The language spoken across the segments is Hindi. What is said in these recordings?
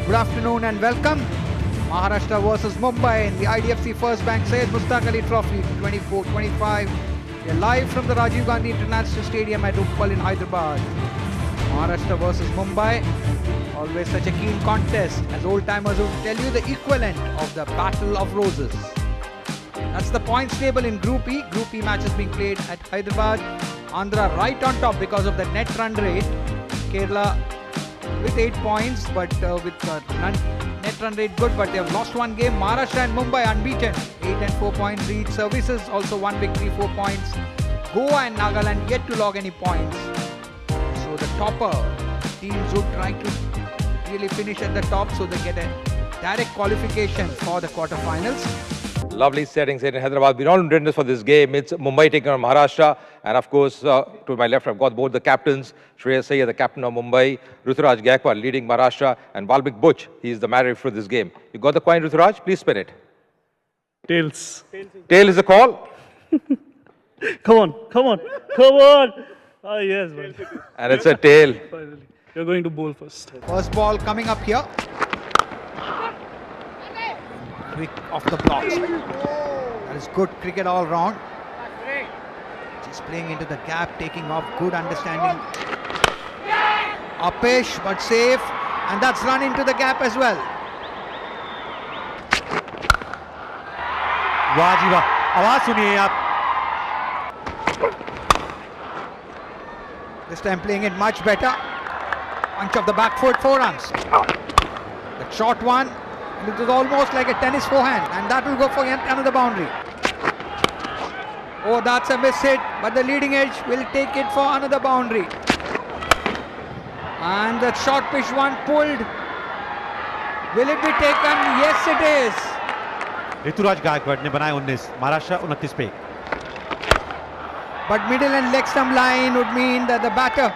Good afternoon and welcome. Maharashtra versus Mumbai in the IDFC First Bank Syed Mushtaq Ali Trophy 24-25. We are live from the Rajiv Gandhi International Stadium at Uppal in Hyderabad. Maharashtra versus Mumbai, always such a keen contest, as old-timers will tell you, the equivalent of the Battle of Roses. That's the points table in Group E. Group E matches being played at Hyderabad. Andhra right on top because of the net run rate. Kerala with 8 points, but with net run rate good, but they have lost one game. Maharashtra and Mumbai unbeaten, 8 and 4 points each. Services also 1 victory, 4 points. Goa and Nagaland yet to log any points. So the topper teams would try to really finish at the top so they get a direct qualification for the quarterfinals. Lovely settings here in Hyderabad. We're all in readiness for this game. It's Mumbai taking on Maharashtra. And of course, to my left, I've got both the captains. Shreyas Iyer, the captain of Mumbai. Ruturaj Gaikwad leading Maharashtra. And Valmik Butch, he's the man for this game. You got the coin, Ruturaj? Please spin it. Tails. Tail is the call. Come on, come on, come on. Ah, yes, man. And it's a tail. Finally. You're going to bowl first. First ball coming up here. Quick off the blocks. That is good cricket all round. Just playing into the gap, taking off, good understanding. Upish, but safe. And that's run into the gap as well. वाह जी वाह, आवाज सुनिए आप. This time playing it much better. Punch of the back foot, 4 runs. The short one. And it was almost like a tennis forehand, and that will go for yet another boundary. Oh, that's a miss hit, but the leading edge will take it for another boundary. And the short pitch one pulled. Will it be taken? Yes, it is. Rituraj Gaekwad ने बनाए 19, महाराष्ट्र 29 पे. But middle and leg stump line would mean that the batter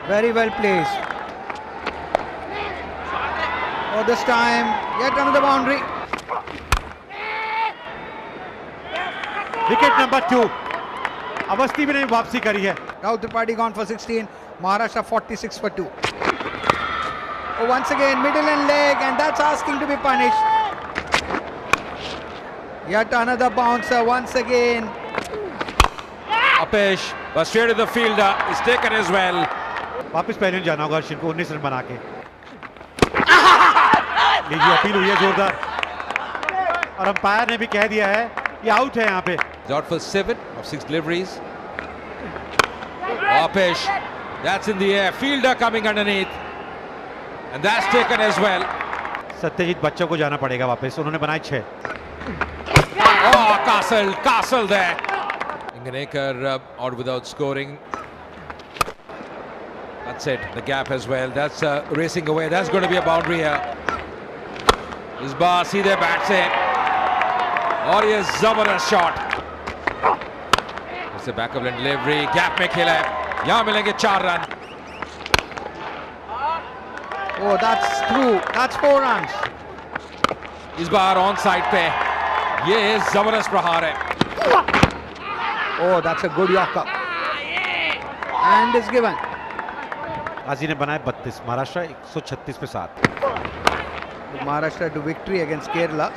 very well placed. Oh, this time yet another boundary. Wicket number 2. Awasthi भी नहीं वापसी करी है. Rahul Tripathi gone for 16. Maharashtra 46 for 2. Oh, once again middle and leg, and that's asking to be punished. Yet another bouncer once again. Upish was straight to the fielder. Is taken as well. वापस पहले जाना होगा अर्शिन को 19 रन बना के. लीजिए अपील हुई है जोरदार. और अंपायर ने भी कह दिया है ये आउट है यहाँ पे. Out for 7 of 6 deliveries. Upish, that's in the air. Fielder coming underneath, and that's taken as well. Satyajit बच्चों को जाना पड़ेगा वापस. उन्होंने बनाए 6. Oh, Castle there. Inganekar out without scoring. That's it. The gap as well. That's racing away. That's going to be a boundary here. इस बार सीधे बैट से और ये जबरदस्त शॉट. इससे बैकअप लाइन डिलीवरी गैप में खेला है. यहां मिलेंगे 4 run. Oh, that's through. That's 4 runs. इस बार ऑन साइड पे ये जबरदस्त प्रहार है. Oh, that's a good yorker. And is given. काजी ने बनाए 32. महाराष्ट्र 136 पे 7. Maharashtra to victory against Kerala.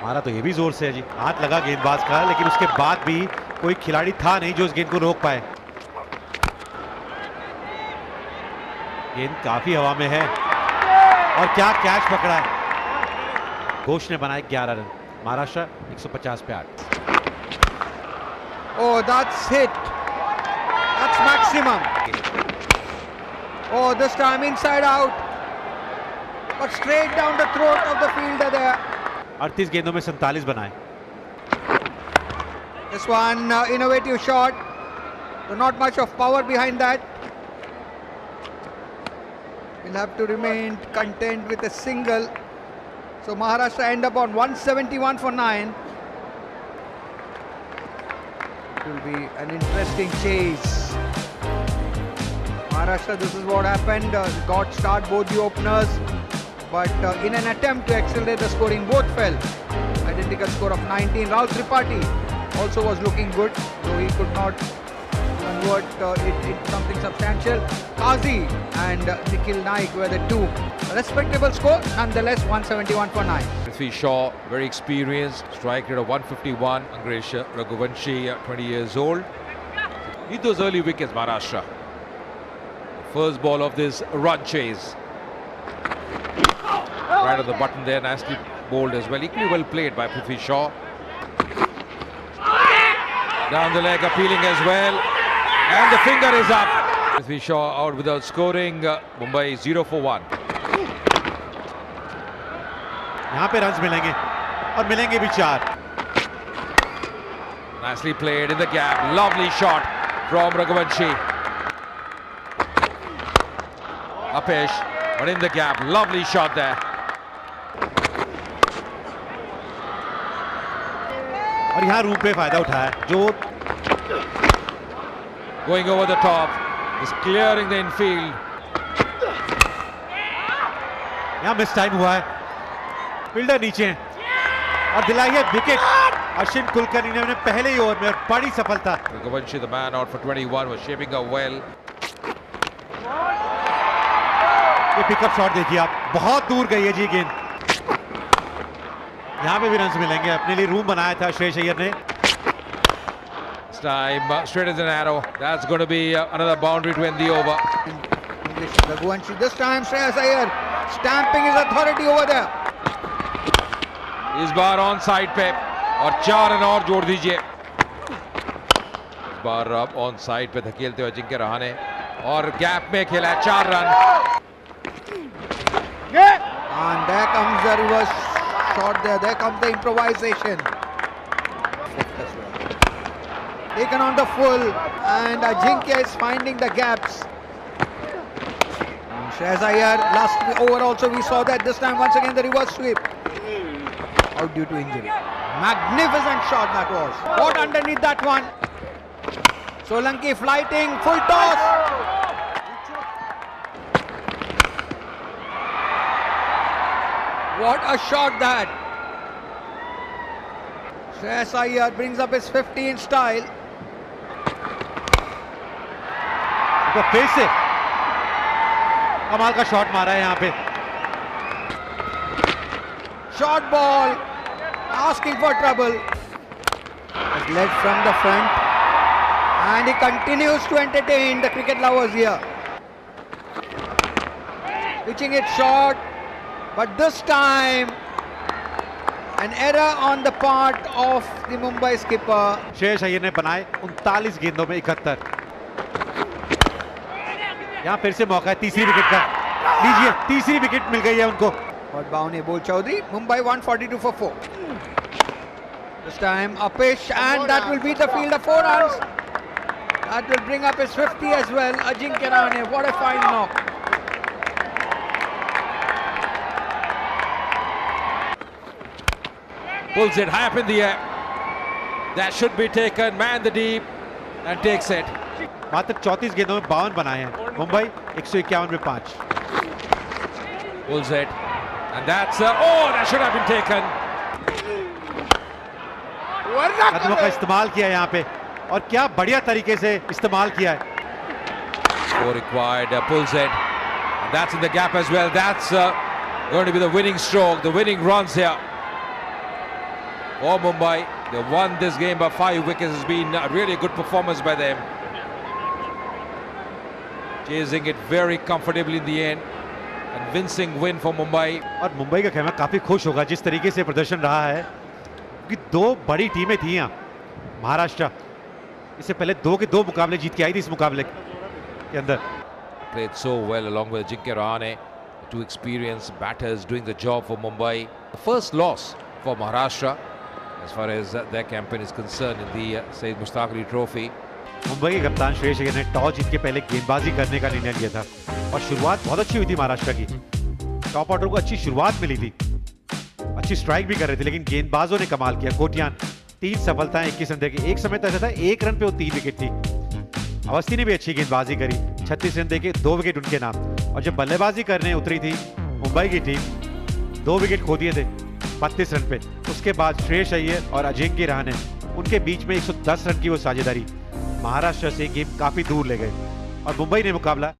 मारा तो ये भी जोर से है जी. हाथ लगा गेंदबाज का, लेकिन उसके बाद भी कोई खिलाड़ी था नहीं जो इस गेंद को रोक पाए. गेंद काफी हवा में है और क्या कैच पकड़ा है. घोष ने बनाए 11 रन. महाराष्ट्र 150 पे 8. Oh, that's hit. That's maximum. Oh, this time inside out. But straight down the throat of the fielder there. 38 गेंदों में 47 बनाए. This one innovative shot. So not much of power behind that. Will have to remain content with a single. So Maharashtra end up on 171 for 9. It will be an interesting chase. Maharashtra, this is what happened. Got start both the openers, but in an attempt to accelerate the scoring, both fell. Identical score of 19. Rahul Tripathi also was looking good, though he could not convert it into something substantial. Qazi and Nikhil Naik were the two. A respectable score, nonetheless, 171 for 9. Prithvi Shaw, very experienced, strike rate of 151. Angresh Raghuvanshi, 20 years old. Need those early wickets, Maharashtra. First ball of this run chase. Right on the button there, nicely bowled as well. Equally well played by Prithvi Shaw. Down the leg, appealing as well. And the finger is up. Prithvi Shaw out without scoring. Mumbai 0 for 1. यहाँ पे रन्स मिलेंगे और मिलेंगे भी 4. Nicely played in the gap. Lovely shot from Raghuvanshi. Apesh, but in the gap. Lovely shot there. और यहाँ रूप पे फायदा उठाया जो Going over the top. Is clearing the infield. यहाँ मिस टाइम हुआ है. फील्डर नीचे है और दिलाई है विकेट. अश्विन कुलकर्णी ने पहले ही ओवर में बड़ी सफलता. Raghuvanshi, the man out for 21, was shaping up well. ये पिकअप शॉट देखिए आप, बहुत दूर गई है जी गेंद. यहाँ पे भी रन्स मिलेंगे. अपने लिए रूम बनाया था श्रेयस अय्यर ने. This time straight as an arrow. That's going to be another boundary to end the over. Raghuvanshi, this time Shreyas Iyer stamping his authority over there. इस बार ऑन साइड पे और 4 रन और जोड़ दीजिए. इस बार अब ऑन साइड पे धकेलते हुए अजिंक्य रहाणे और गैप में खेला 4 run. And there comes the reverse shot there. There comes the improvisation. Taken on the full, and Ajinkya is finding the gaps. Shreyas Iyer, last over also we saw that. This time once again the reverse sweep. Out due to injury. Magnificent shot that was. Caught underneath that one. Solanki flighting, full toss. What a shot that. Shreyas Iyer brings up his 50 in style. तो फिर से कमाल का शॉट मारा है यहाँ पे. Short ball, asking for trouble. Has led from the front, and he continues to entertain the cricket lovers here. Pitching it short, but this time an error on the part of the Mumbai skipper. Shreyas Iyer ने बनाए 39 गेंदों में 71. यहाँ फिर से मौका है तीसरी विकेट का. लीजिए, तीसरी विकेट मिल गई है उनको. But Bhavani Bol Chaudhary, Mumbai 142 for 4. This time Apesh, and that will beat the field of 4 runs. That will bring up his 50 as well. Ajinkya Rahane, what a fine knock. Pulls it high up in the air. That should be taken. Man the deep and takes it. मात्र 34 गेंदों में 52 बनाए हैं. मुंबई 151 में 5. Pulls it. And that's that should have been taken. कदमों का इस्तेमाल किया यहाँ पे और क्या बढ़िया तरीके से इस्तेमाल किया है. Score required. Pulls it. And that's in the gap as well. That's going to be the winning stroke, the winning runs here for Mumbai. They won this game by 5 wickets. It's been a really good performance by them. Chasing it very comfortably in the end. Convincing win for Mumbai. और मुंबई का खेमा काफी खुश होगा जिस तरीके से प्रदर्शन रहा है, क्योंकि 2 बड़ी टीमें थी यहाँ. महाराष्ट्र इससे पहले 2 के 2 मुकाबले जीत के आई थी इस मुकाबले के अंदर. Played so well along with Ajinkya Rahane. 2 experienced batters doing the job for Mumbai. The first loss for Maharashtra as far as their campaign is concerned in the Syed Mushtaq Ali Trophy. Mumbai के कप्तान श्रेयस अय्यर ने टॉस जीत के पहले गेंदबाजी करने का निर्णय लिया था और शुरुआत बहुत अच्छी हुई थी महाराष्ट्र की. टॉप ऑर्डर को अच्छी शुरुआत मिली थी, अच्छी स्ट्राइक भी कर रहे थे, लेकिन गेंदबाजों ने कमाल किया. कोटियान 3 सफलताएं 21 रन देके. एक समय तो ऐसा था 1 रन पे वो 3 विकेट थी. अवस्थी ने भी अच्छी गेंदबाजी करी, 36 रन देके 2 विकेट उनके नाम. और जब बल्लेबाजी करने उतरी थी मुंबई की टीम, 2 विकेट खो दिए थे 32 रन पे. उसके बाद श्रेयस अय्यर और अजिंक्य रहाणे, उनके बीच में 110 रन की वो साझेदारी. महाराष्ट्र से गेम काफी दूर ले गए और मुंबई ने मुकाबला।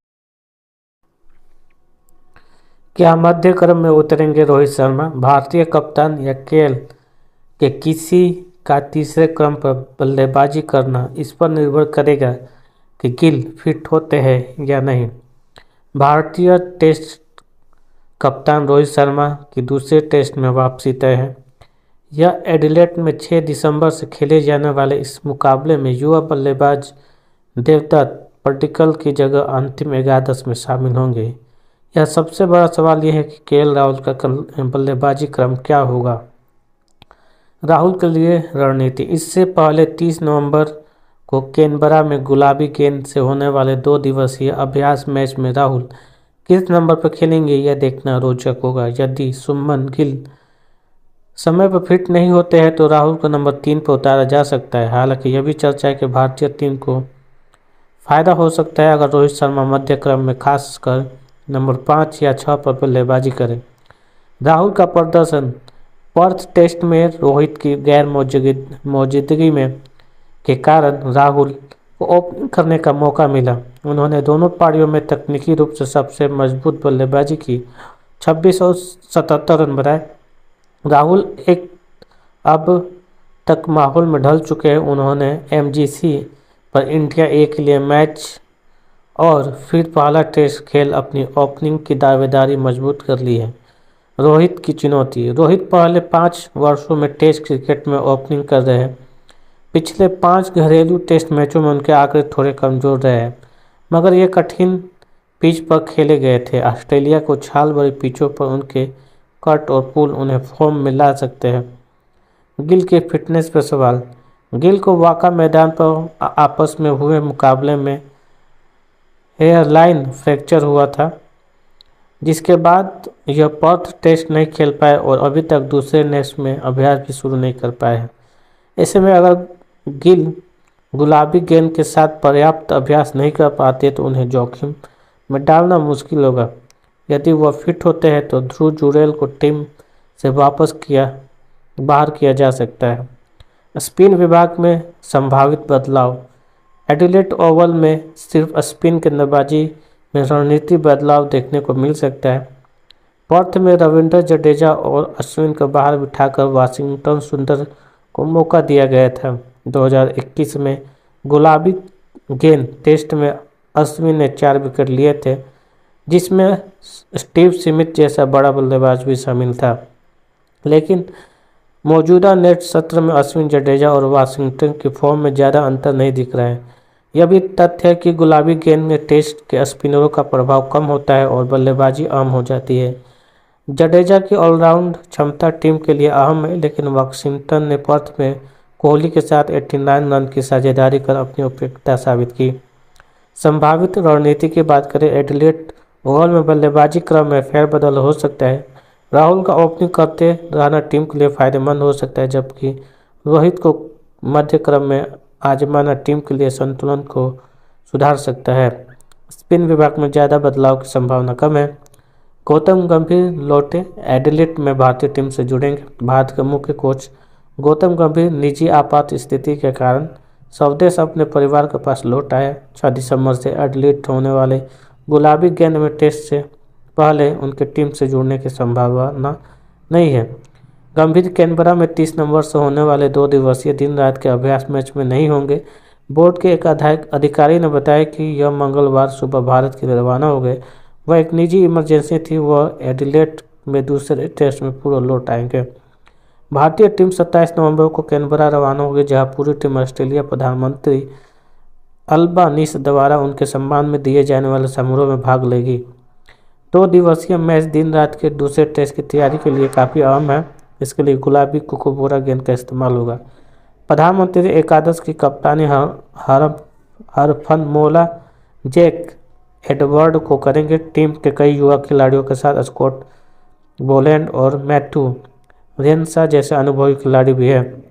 क्या मध्य क्रम में उतरेंगे रोहित शर्मा? भारतीय कप्तान या केएल के किसी का तीसरे क्रम पर बल्लेबाजी करना इस पर निर्भर करेगा कि गिल फिट होते हैं या नहीं। भारतीय टेस्ट कप्तान रोहित शर्मा की दूसरे टेस्ट में वापसी तय है। यह एडिलेड में 6 दिसंबर से खेले जाने वाले इस मुकाबले में युवा बल्लेबाज देवदत्त पड्डीकल की जगह अंतिम 11 में शामिल होंगे। यह सबसे बड़ा सवाल यह है कि केएल राहुल का बल्लेबाजी क्रम क्या होगा। राहुल के लिए रणनीति। इससे पहले 30 नवंबर को कैनबरा में गुलाबी गेंद से होने वाले 2 दिवसीय अभ्यास मैच में राहुल किस नंबर पर खेलेंगे यह देखना रोचक होगा। यदि शुभमन गिल समय पर फिट नहीं होते हैं तो राहुल को नंबर 3 पर उतारा जा सकता है। हालांकि यह भी चर्चा है कि भारतीय टीम को फायदा हो सकता है अगर रोहित शर्मा मध्य क्रम में खासकर नंबर 5 या 6 पर बल्लेबाजी करें। राहुल का प्रदर्शन। पर्थ टेस्ट में रोहित की गैर मौजूदगी में के कारण राहुल को ओपनिंग करने का मौका मिला। उन्होंने दोनों पारियों में तकनीकी रूप से सबसे मजबूत बल्लेबाजी की, 26 और 77 रन बनाए। राहुल एक अब तक माहौल में ढल चुके हैं। उन्होंने एमजीसी पर इंडिया ए के लिए मैच और फिर पहला टेस्ट खेल अपनी ओपनिंग की दावेदारी मजबूत कर ली है। रोहित की चुनौती। रोहित पहले 5 वर्षों में टेस्ट क्रिकेट में ओपनिंग कर रहे हैं। पिछले 5 घरेलू टेस्ट मैचों में उनके आंकड़े थोड़े कमजोर रहे हैं, मगर ये कठिन पिच पर खेले गए थे। ऑस्ट्रेलिया को छाल भरी पिचों पर उनके कट और पुल उन्हें फॉर्म में ला सकते हैं। गिल के फिटनेस पर सवाल। गिल को वाका मैदान पर आपस में हुए मुकाबले में हेयरलाइन फ्रैक्चर हुआ था, जिसके बाद यह पर्थ टेस्ट नहीं खेल पाए और अभी तक दूसरे टेस्ट में अभ्यास भी शुरू नहीं कर पाए हैं। ऐसे में अगर गिल गुलाबी गेंद के साथ पर्याप्त अभ्यास नहीं कर पाते तो उन्हें जोखिम में डालना मुश्किल होगा। यदि वह फिट होते हैं तो ध्रुव जुरेल को टीम से बाहर किया जा सकता है। स्पिन विभाग में संभावित बदलाव। एडिलेड ओवल में सिर्फ स्पिन गेंदबाजी में रणनीति बदलाव देखने को मिल सकता है। पर्थ में रविंद्र जडेजा और अश्विन को बाहर बिठाकर वाशिंगटन सुंदर को मौका दिया गया था। 2021 में गुलाबी गेंद टेस्ट में अश्विन ने 4 विकेट लिए थे, जिसमें स्टीव स्मिथ जैसा बड़ा बल्लेबाज भी शामिल था। लेकिन मौजूदा नेट सत्र में अश्विन, जडेजा और वाशिंगटन की फॉर्म में ज़्यादा अंतर नहीं दिख रहा है। यह भी तथ्य है कि गुलाबी गेंद में टेस्ट के स्पिनरों का प्रभाव कम होता है और बल्लेबाजी आम हो जाती है। जडेजा की ऑलराउंड क्षमता टीम के लिए अहम है, लेकिन वाशिंगटन ने पर्थ में कोहली के साथ 89 रन की साझेदारी कर अपनी उपयुक्तता साबित की। संभावित रणनीति की बात करें, एडिलेड ओवल में बल्लेबाजी क्रम में फेरबदल हो सकता है। राहुल का ओपनिंग करते रहना टीम के लिए फायदेमंद हो सकता है, जबकि रोहित को मध्य क्रम में आजमाना टीम के लिए संतुलन को सुधार सकता है। स्पिन विभाग में ज़्यादा बदलाव की संभावना कम है। गौतम गंभीर लौटे। एडिलेड में भारतीय टीम से जुड़ेंगे। भारत के मुख्य कोच गौतम गंभीर निजी आपात स्थिति के कारण स्वदेश अपने परिवार के पास लौट आए। 6 दिसंबर से एडिलेड होने वाले गुलाबी गेंद में टेस्ट से पहले उनके टीम से जुड़ने की संभावना नहीं है। गंभीर कैनबरा में 30 नवंबर से होने वाले 2 दिवसीय दिन रात के अभ्यास मैच में नहीं होंगे। बोर्ड के एक अधिकारी ने बताया कि यह मंगलवार सुबह भारत के लिए रवाना हो गए। वह एक निजी इमरजेंसी थी। वह एडिलेड में दूसरे टेस्ट में पूरा लौट आएंगे। भारतीय टीम 27 नवंबर को कैनबरा रवाना होगी, जहां पूरी टीम ऑस्ट्रेलिया प्रधानमंत्री अल्बानीस द्वारा उनके सम्मान में दिए जाने वाले समारोह में भाग लेगी। 2 दिवसीय मैच दिन रात के दूसरे टेस्ट की तैयारी के लिए काफ़ी अहम है। इसके लिए गुलाबी कुकुबोरा गेंद का इस्तेमाल होगा। प्रधानमंत्री एकादश की कप्तानी हरफनमौला जैक एडवर्ड को करेंगे। टीम के कई युवा खिलाड़ियों के साथ स्कॉट बोलैंड और मैथ्यू रेनशा जैसे अनुभवी खिलाड़ी भी हैं।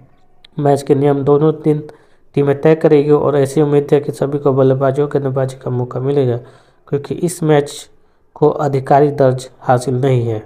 मैच के नियम दोनों दिन टीमें तय करेगी और ऐसी उम्मीद है कि सभी को बल्लेबाजों के गेंदबाजी का मौका मिलेगा, क्योंकि इस मैच को आधिकारिक दर्ज हासिल नहीं है।